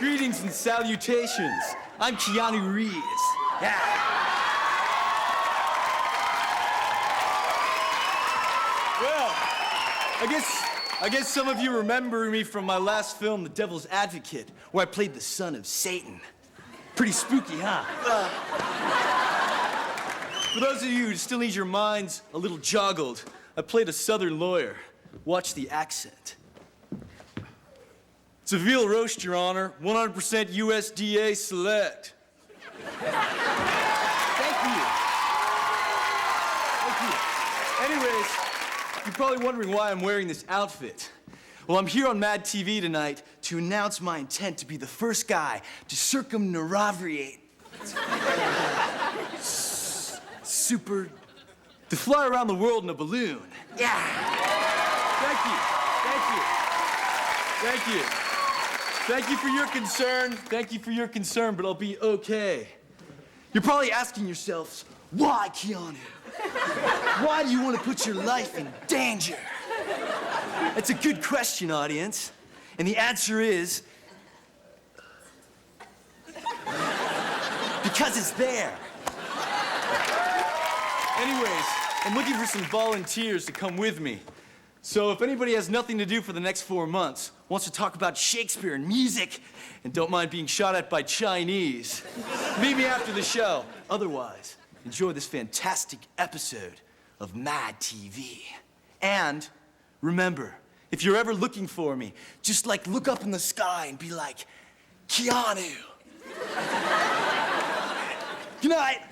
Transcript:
Greetings and salutations. I'm Keanu Reeves. Yeah. Well, I guess some of you remember me from my last film, The Devil's Advocate, where I played the son of Satan. Pretty spooky, huh? For those of you who still need your minds a little joggled, I played a Southern lawyer. Watch the accent. It's a veal roast, Your Honor. 100% USDA select. Thank you. Thank you. Anyways, you're probably wondering why I'm wearing this outfit. Well, I'm here on Mad TV tonight to announce my intent to be the first guy to circumnavigate. To fly around the world in a balloon. Yeah. Thank you. Thank you. Thank you. Thank you for your concern. Thank you for your concern, but I'll be okay. You're probably asking yourselves, why, Keanu? Why do you want to put your life in danger? That's a good question, audience. And the answer is, because it's there. Anyways, I'm looking for some volunteers to come with me. So if anybody has nothing to do for the next 4 months, wants to talk about Shakespeare and music, and don't mind being shot at by Chinese, meet me after the show. Otherwise, enjoy this fantastic episode of Mad TV. And remember, if you're ever looking for me, just look up in the sky and be like, Keanu. Good night.